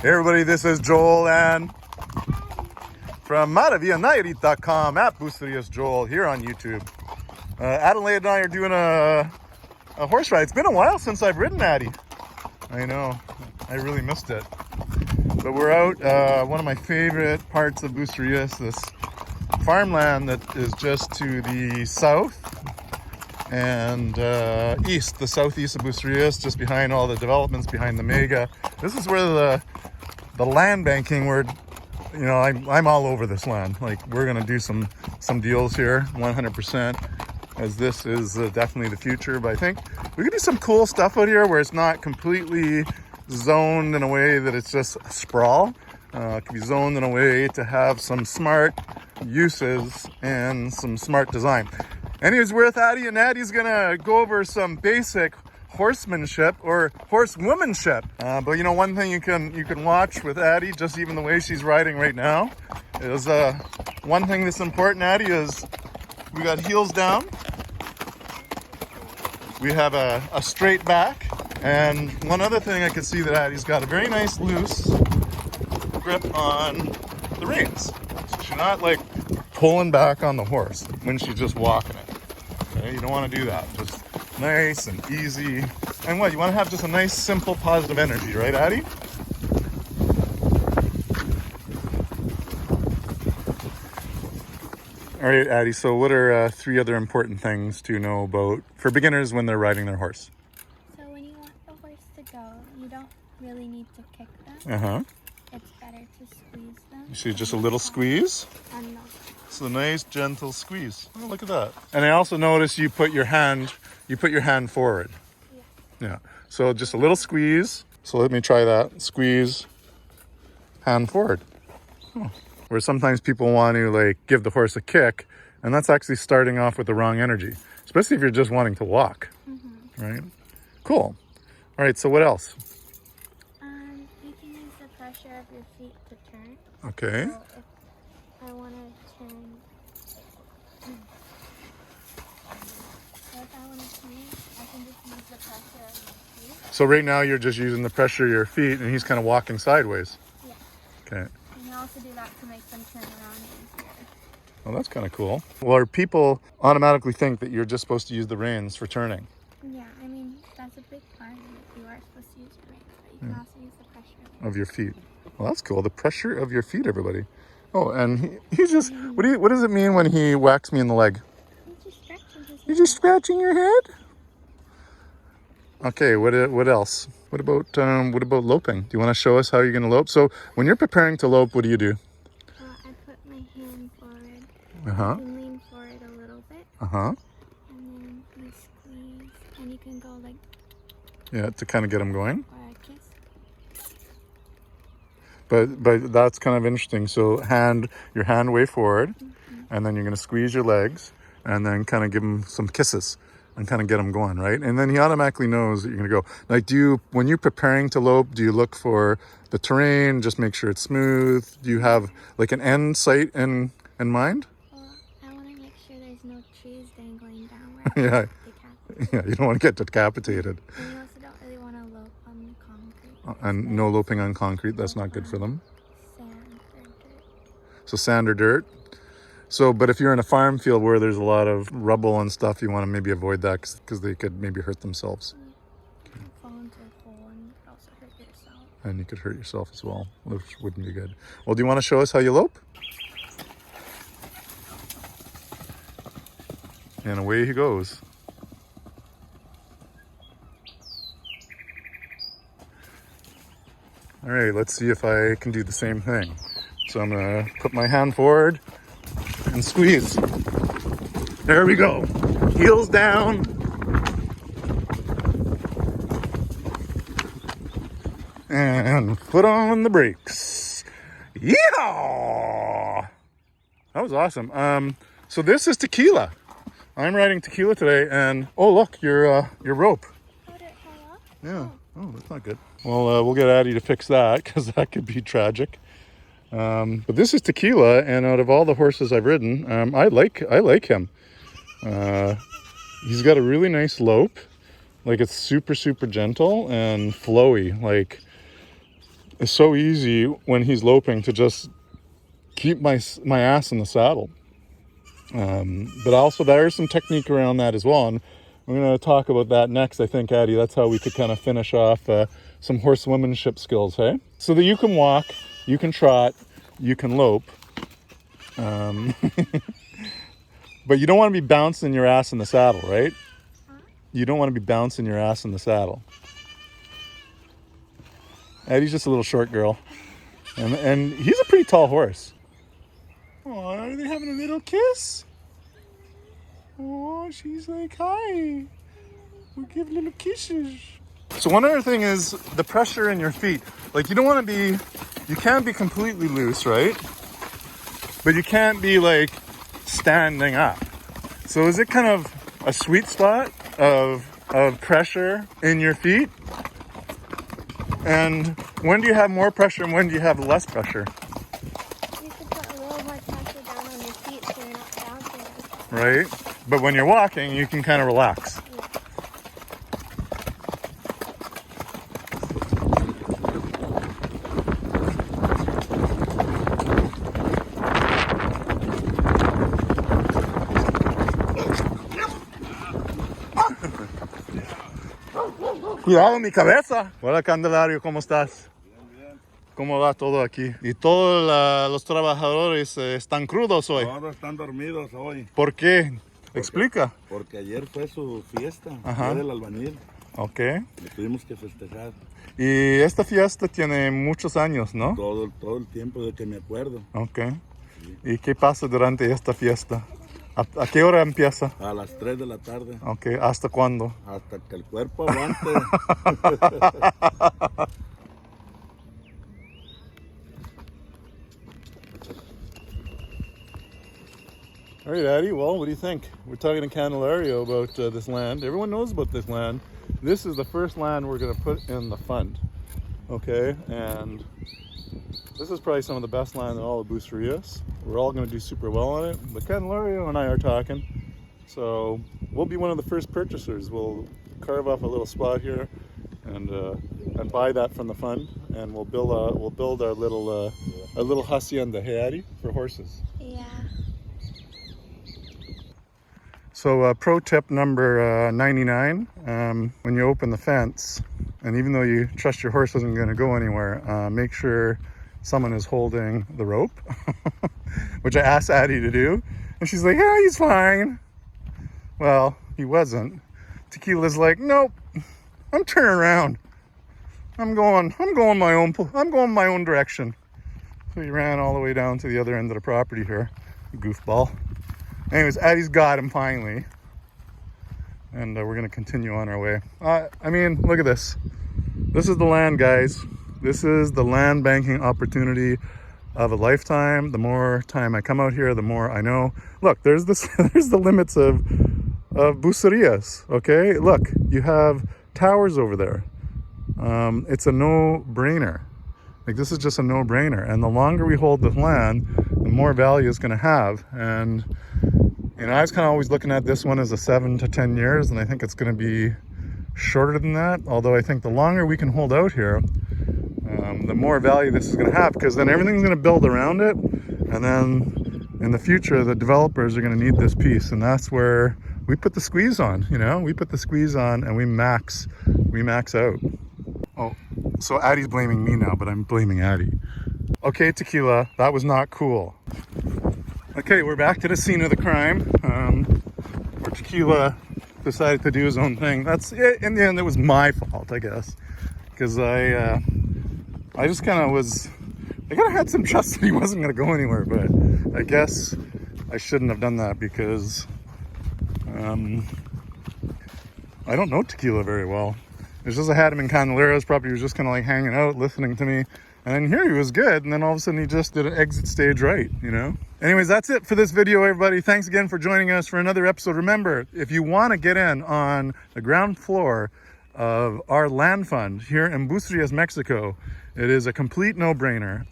Hey everybody, this is Joel and from maravillanairit.com at Boosterius Joel here on YouTube. Adelaide and I are doing a horse ride. It's been a while since I've ridden Addie. I know, I really missed it. But we're out, one of my favorite parts of Boosterius, this farmland that is just to the south and east, the southeast of Boosterius, just behind all the developments behind the mega. This is where the land banking, where, you know, I'm all over this land. Like, we're gonna do some deals here 100%, as this is definitely the future. But I think we can do some cool stuff out here where it's not completely zoned in a way that it's just a sprawl. It can be zoned in a way to have some smart uses and some smart design. Anyways, we're with Addie, and Addie's gonna go over some basic horsemanship or horsewomanship. But you know, one thing you can watch with Addie, just even the way she's riding right now, is one thing that's important, Addie, is we got heels down. We have a straight back. And one other thing I can see that Addie's got a very nice loose grip on the reins. So she's not like pulling back on the horse when she's just walking it. Okay, you don't want to do that. Just nice and easy. And what, you want to have just a nice, simple, positive energy, right, Addie? All right, Addie, so what are 3 other important things to know about for beginners when they're riding their horse? So when you want the horse to go, you don't really need to kick them. Uh-huh. It's better to squeeze them. You see just a little squeeze? And no. It's a nice, gentle squeeze. Oh, look at that. And I also noticed you put your hand forward. Yeah. So just a little squeeze. So let me try that. Squeeze, hand forward. Oh. Where sometimes people want to like give the horse a kick, and that's actually starting off with the wrong energy, especially if you're just wanting to walk. Mm-hmm. Right? Cool. All right, so what else? You can use the pressure of your feet to turn. Okay. So if I want to turn, I can just use the pressure of my feet. So right now you're just using the pressure of your feet, and he's kind of walking sideways. Yeah. Okay. And you also do that to make them turn around easier. Well, that's kind of cool. Well, people automatically think that you're just supposed to use the reins for turning. Yeah, I mean, that's a big part of it. You are supposed to use the reins, but you can also use the pressure of your feet. Well, that's cool. The pressure of your feet, everybody. Oh, and he just, what does it mean when he whacks me in the leg? He's just stretching his head. You're just scratching your head? Okay, what else? What about loping? Do you want to show us how you're going to lope? So when you're preparing to lope, what do you do? I put my hand forward. Uh-huh. You can lean forward a little bit. Uh-huh. And then you squeeze. And you can go like... Yeah, to kind of get him going. Or a kiss. But that's kind of interesting. So your hand way forward, and then you're going to squeeze your legs, and then kind of give him some kisses and kind of get him going, right? And then he automatically knows that you're going to go. Like, when you're preparing to lope, do you look for the terrain, just make sure it's smooth? Do you have like an end sight in mind? Well, I want to make sure there's no trees dangling down Yeah. Decapitated. Yeah, you don't want to get decapitated. And you also don't really want to lope on concrete. And no loping on concrete, that's not good for them. Sand or dirt. So sand or dirt. So, but if you're in a farm field where there's a lot of rubble and stuff, you want to maybe avoid that because they could maybe hurt themselves. You can fall into a hole and you could also hurt yourself. And you could hurt yourself as well, which wouldn't be good. Well, do you want to show us how you lope? And away he goes. All right, let's see if I can do the same thing. So I'm gonna put my hand forward and squeeze. There we go. Heels down. And foot on the brakes. Yeehaw! That was awesome. So this is tequila. I'm riding tequila today, and oh look, your rope. Oh, did it fall off? Yeah. Oh, that's not good. Well, we'll get Addie to fix that because that could be tragic. But this is tequila, and out of all the horses I've ridden, I like him. He's got a really nice lope. Like, it's super, super gentle and flowy. Like, It's so easy when he's loping to just keep my ass in the saddle. But also there's some technique around that as well. And we're going to talk about that next, I think, Addie. That's how we could kind of finish off some horsewomanship skills, hey? So that you can walk, you can trot, you can lope. But you don't want to be bouncing your ass in the saddle, right? You don't want to be bouncing your ass in the saddle. Addie's just a little short girl. And he's a pretty tall horse. Oh, are they having a little kiss? Oh, she's like, hi. We'll give little kisses. So one other thing is the pressure in your feet. Like you can't be completely loose, right? But you can't be like standing up. So is it kind of a sweet spot of pressure in your feet? And when do you have more pressure and when do you have less pressure? You should put a little more pressure down on your feet so you're not bouncing. Right? But when you're walking, you can kind of relax. Cuidado mi cabeza. Hola Candelario, ¿cómo estás? Bien. ¿Cómo va todo aquí? ¿Y todos los trabajadores están crudos hoy? Todos están dormidos hoy. ¿Por qué? Explica. Porque ayer fue su fiesta, Ajá. fue del albañil. Ok. Le tuvimos que festejar Y esta fiesta tiene muchos años, ¿no? todo el tiempo de que me acuerdo. Ok. ¿Y qué pasa durante esta fiesta? ¿A qué hora empieza? A las 3 de la tarde. Ok. ¿Hasta cuándo? Hasta que el cuerpo aguante. All right, Addie. Well, what do you think? We're talking to Candelario about this land. Everyone knows about this land. This is the first land we're going to put in the fund. Okay, and this is probably some of the best land in all of Bucerias. We're all going to do super well on it. But Candelario and I are talking, so we'll be one of the first purchasers. We'll carve off a little spot here and buy that from the fund, and we'll build our little hacienda, hey Addie, for horses. Yeah. So pro tip number 99, when you open the fence, and even though you trust your horse isn't going to go anywhere, make sure someone is holding the rope, which I asked Addie to do, and she's like, yeah, he's fine. Well, he wasn't. Tequila's like, nope, I'm turning around. I'm going my own direction. So he ran all the way down to the other end of the property here, goofball. Anyways, Addie's got him finally. And we're going to continue on our way. I mean, look at this. This is the land, guys. This is the land banking opportunity of a lifetime. The more time I come out here, the more I know. Look, there's the limits of Bucerias, okay? Look, you have towers over there. It's a no-brainer. Like, this is just a no-brainer. And the longer we hold this land, the more value it's going to have. And you know, I was kind of always looking at this one as a 7 to 10 years, and I think it's going to be shorter than that. Although I think the longer we can hold out here, the more value this is going to have, because then everything's going to build around it, and then in the future, the developers are going to need this piece, and that's where we put the squeeze on. You know, we put the squeeze on, and we max out. Oh, so Addie's blaming me now, but I'm blaming Addie. Okay, Tequila, that was not cool. Okay, we're back to the scene of the crime, where Tequila decided to do his own thing. That's it. In the end, it was my fault, I guess, because I just kind of had some trust that he wasn't going to go anywhere, but I guess I shouldn't have done that because I don't know Tequila very well. It's just I had him in Candelario's property. He was just kind of like hanging out, listening to me. And then here he was good, and then all of a sudden he just did an exit stage right, you know? Anyways, that's it for this video, everybody. Thanks again for joining us for another episode. Remember, if you want to get in on the ground floor of our land fund here in Bucerias, Mexico, it is a complete no-brainer.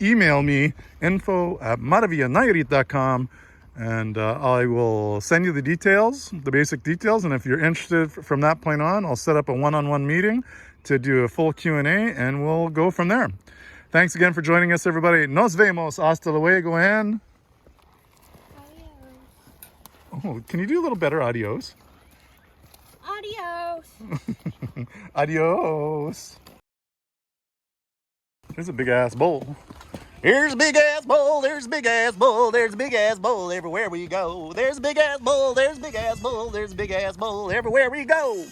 Email me, info@maravillanairit.com, and I will send you the details, the basic details, and if you're interested from that point on, I'll set up a one-on-one meeting to do a full Q&A, and we'll go from there. Thanks again for joining us, everybody. Nos vemos. Hasta luego, and... Adios. Oh, can you do a little better? Adios. Adios. Adios. There's a big ass bowl. Here's a big ass bowl. There's a big ass bowl. There's a big ass bowl everywhere we go. There's a big ass bowl. There's a big ass bowl. There's a big ass bowl everywhere we go.